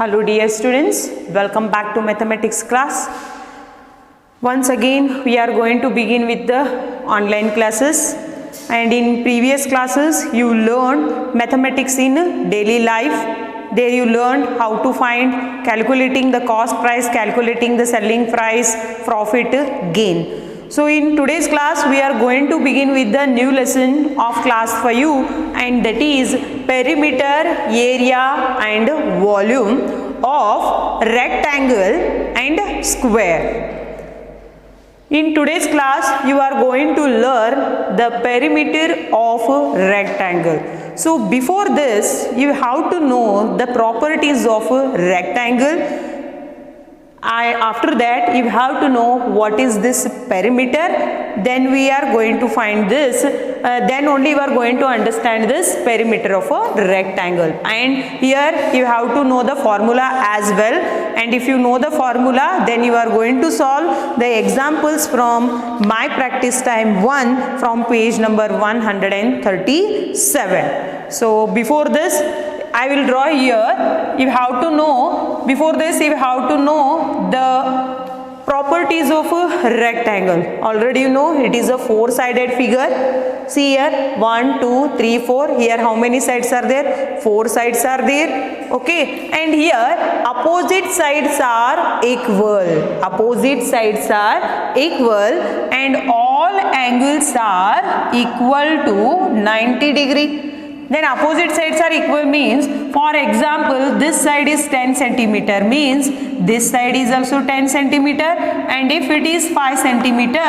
Hello dear students, welcome back to mathematics class. Once again we are going to begin with the online classes, and in previous classes you learned mathematics in daily life. There you learned how to find calculating the cost price, calculating the selling price, profit, gain. So in today's class we are going to begin with the new lesson of class 5, and that is perimeter, area and volume of rectangle and square. In today's class you are going to learn the perimeter of rectangle. So before this you have to know the properties of rectangle. After that you have to know what is this perimeter, then we are going to find this, then only you are going to understand this perimeter of a rectangle. And here you have to know the formula as well, and if you know the formula then you are going to solve the examples from my practice time 1 from page number 137. So before this I will draw here. You have to know, before this you have to know the properties of a rectangle. Already you know it is a four-sided figure. See here 1, 2, 3, 4. Here how many sides are there? 4 sides are there. Okay, and here opposite sides are equal. Opposite sides are equal and all angles are equal to 90 degree. Then opposite sides are equal means, for example, this side is 10 centimeter means this side is also 10 centimeter, and if it is 5 centimeter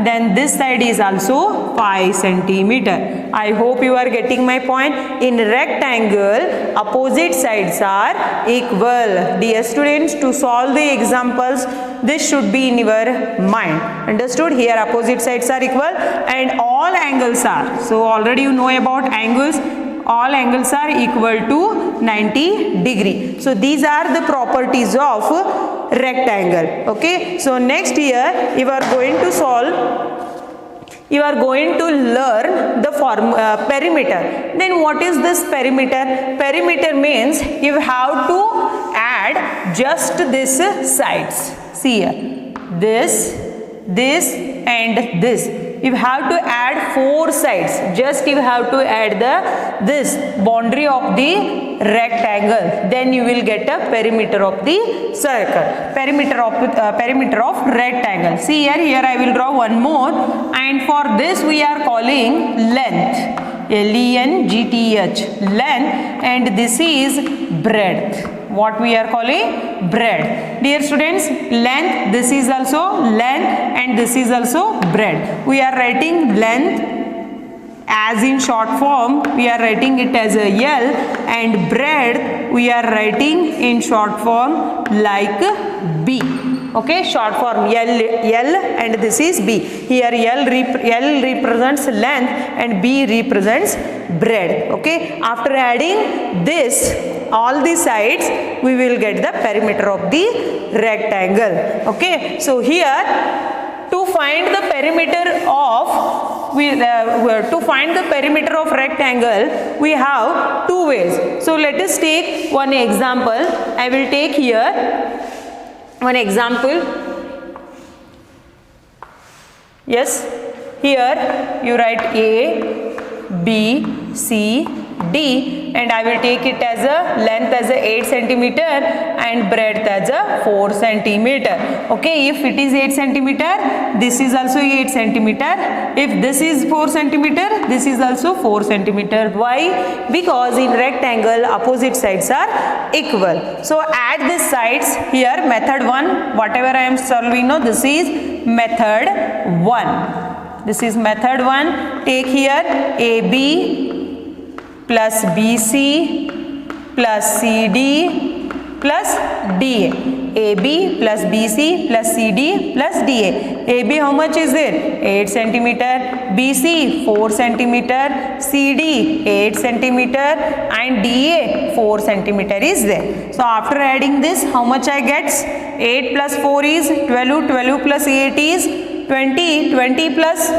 then this side is also 5 centimeter. I hope you are getting my point. In rectangle opposite sides are equal. Dear students, to solve the examples this should be in your mind. Understood? Here opposite sides are equal and all angles are. So already you know about angles. All angles are equal to 90 degree. So these are the properties of rectangle. Okay. So next here you are going to solve, you are going to learn the perimeter. Then what is this perimeter? Perimeter means you have to add just this sides. See here, this and this. You have to add 4 sides. Just you have to add this boundary of the rectangle. Then you will get a perimeter of the circle. Perimeter of rectangle. See here. Here I will draw one more. And for this we are calling length. Length. Length. And this is breadth. What we are calling breadth. Dear students, length, this is also length and this is also breadth. We are writing length as in short form, we are writing it as a L, and breadth we are writing in short form like B. Okay, short form L and this is B. Here L represents length and B represents breadth. Okay, after adding this all the sides we will get the perimeter of the rectangle. Okay, so here to find the perimeter of rectangle we have 2 ways. So let us take one example. I will take here one example. Yes, here you write A, B, C, D, and I will take it as a length as a 8 centimeter and breadth as a 4 centimeter. Okay, if it is 8 centimeter, this is also 8 centimeter. If this is 4 centimeter, this is also 4 centimeter. Why? Because in rectangle opposite sides are equal. So add the sides here. Method 1, whatever I am solving now, this is method 1. This is method 1. Take here AB plus BC plus CD plus DA. AB plus BC plus CD plus DA. AB how much is there? 8 centimeter. BC 4 centimeter. CD 8 centimeter and DA 4 centimeter is there. So after adding this, how much I get? 8 plus 4 is 12. 12 plus 8 is 20, 20 plus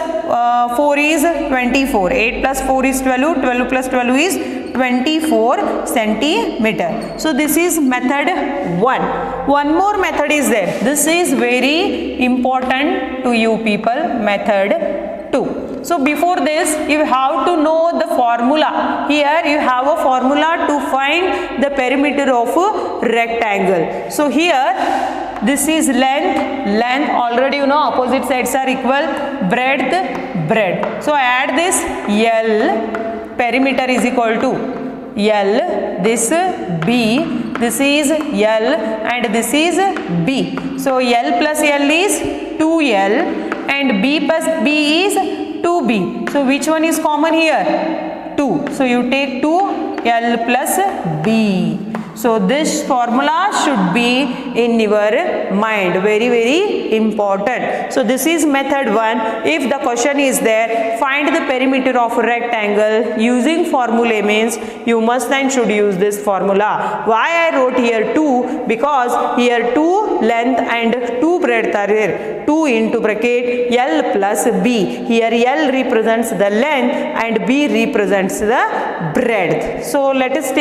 4 is 24, 8 plus 4 is 12, 12 plus 12 is 24 centimeter. So this is method 1. One more method is there. This is very important to you people, method 2. So before this you have to know the formula. Here you have a formula to find the perimeter of a rectangle. So here this is length already you know opposite sides are equal, breadth. So add this L, perimeter is equal to L, this B, this is L and this is B. So L plus L is 2L and B plus B is 2B. So which one is common here? 2. So you take 2L plus B. So this formula should be in your mind, very important. So this is method 1. If the question is there, find the perimeter of a rectangle using formula means you must and should use this formula. Why I wrote here 2? Because here 2 length and 2 breadth are there. 2 into bracket L plus B. Here L represents the length and B represents the breadth. So let us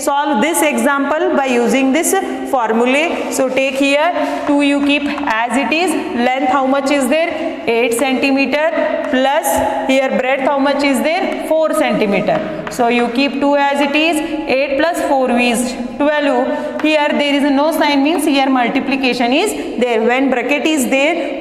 solve this example by using this formula. So take here 2 you keep as it is, length how much is there? 8 centimeter plus here breadth how much is there? 4 centimeter. So you keep 2 as it is, 8 plus 4 is 12. Here there is no sign means here multiplication is there. When bracket is there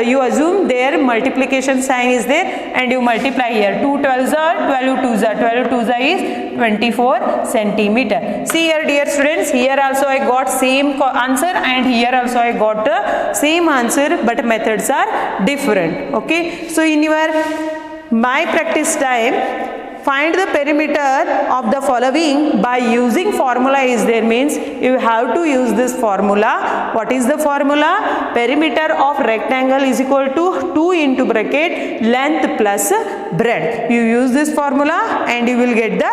you assume there multiplication sign is there and you multiply here. 2 12s are 12 2s are 12 2s are is 24 centimeter. See here dear students, here also I got same answer and here also I got the same answer but methods are different. Okay. So in your my practice time, find the perimeter of the following by using formula is there means you have to use this formula. What is the formula? Perimeter of rectangle is equal to 2 into bracket length plus breadth. You use this formula and you will get the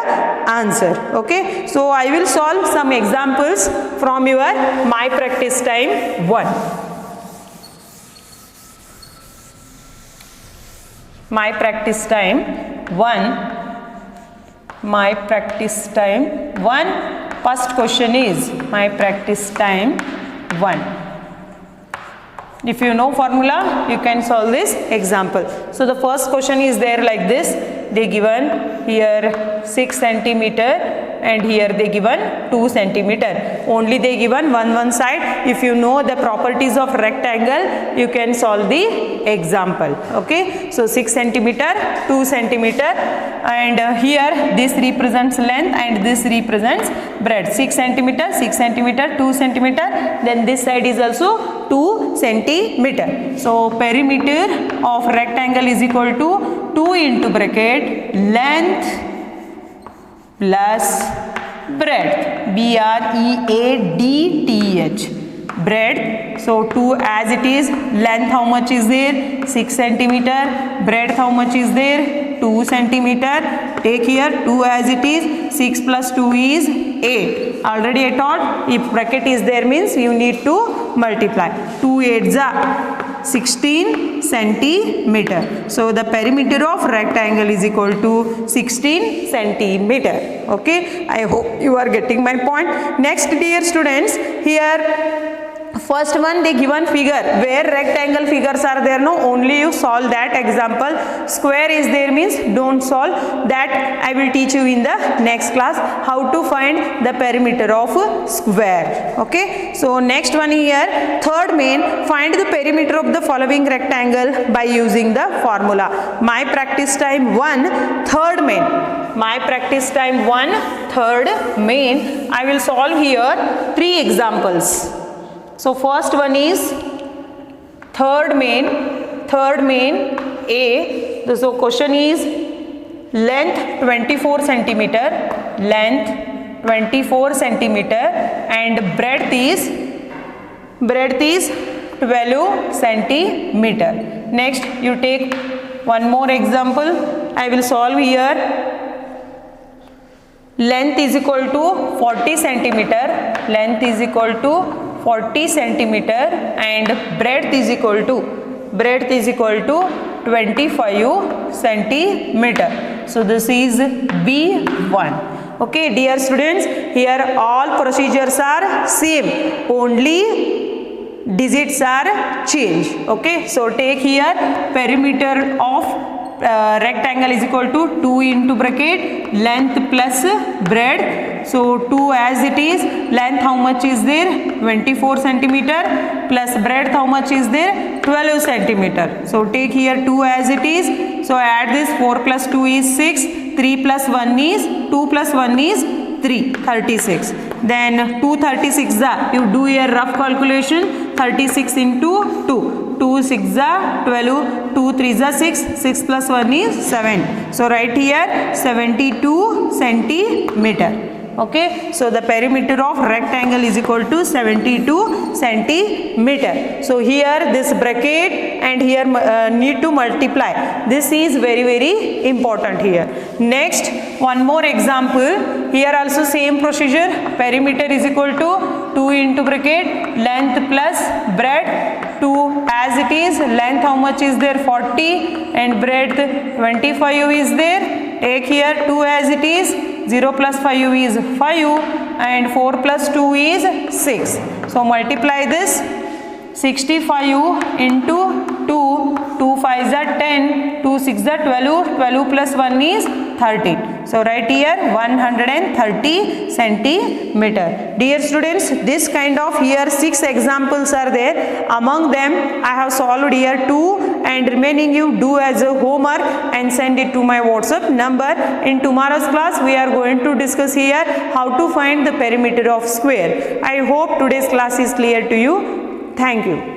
answer. Okay. So I will solve some examples from your my practice time 1. My practice time 1. My practice time 1. First question is my practice time 1. If you know formula, you can solve this example. So the first question is there like this. They given here 6 centimeter and here they given 2 centimeter. Only they given one side. If you know the properties of rectangle, you can solve the example. Okay. So 6 centimeter, 2 centimeter and here this represents length and this represents breadth. 6 centimeter, 6 centimeter, 2 centimeter. Then this side is also 2 centimeter. So perimeter of rectangle is equal to 2 into bracket length plus breadth, B-R-E-A-D-T-H, breadth. So 2 as it is, length how much is there? 6 centimeter, breadth how much is there? 2 centimeter. Take here 2 as it is, 6 plus 2 is 8. Already I taught if bracket is there means you need to multiply. 2 8s are 16 centimeter. So the perimeter of rectangle is equal to 16 centimeter. Okay. I hope you are getting my point. Next dear students, here first one they given figure where rectangle figures are there, no, only you solve that example. Square is there means don't solve that. I will teach you in the next class how to find the perimeter of square. Okay. So next one here, third main, find the perimeter of the following rectangle by using the formula. My practice time 1, third main. My practice time 1, third main. I will solve here 3 examples. So first one is third main A. So question is length 24 centimeter, length 24 centimeter and breadth is 12 centimeter. Next you take one more example. I will solve here. Length is equal to 40 centimeter, length is equal to 40 centimeter and breadth is equal to 25 centimeter. So this is B1. Okay, dear students, here all procedures are same, only digits are changed. Okay, so take here perimeter of rectangle is equal to 2 into bracket length plus breadth. So 2 as it is, length how much is there, 24 centimeter, plus breadth how much is there, 12 centimeter. So take here 2 as it is. So add this, 4 plus 2 is 6, 3 plus 1 is 2 plus 1 is 3, 36. Then 236 you do a rough calculation, 36 into 2. 2 6 are 12, 2 3 are 6, 6 plus 1 is 7. So write here 72 centimeter. Okay, so the perimeter of rectangle is equal to 72 centimeter. So here this bracket and here need to multiply. This is very important here. Next, one more example. Here also same procedure. Perimeter is equal to 2 into bracket length plus breadth. 2 as it is, length how much is there, 40, and breadth 25 is there. Take here 2 as it is, 0 plus 5 is 5, and 4 plus 2 is 6. So multiply this, 65 into 2, 2 5s are 10, 2 6s are 12, 12 plus 1 is 13. So write here 130 centimeter. Dear students, this kind of here 6 examples are there. Among them I have solved here 2, and remaining you do as a homework and send it to my WhatsApp number. In tomorrow's class we are going to discuss here how to find the perimeter of square. I hope today's class is clear to you. Thank you.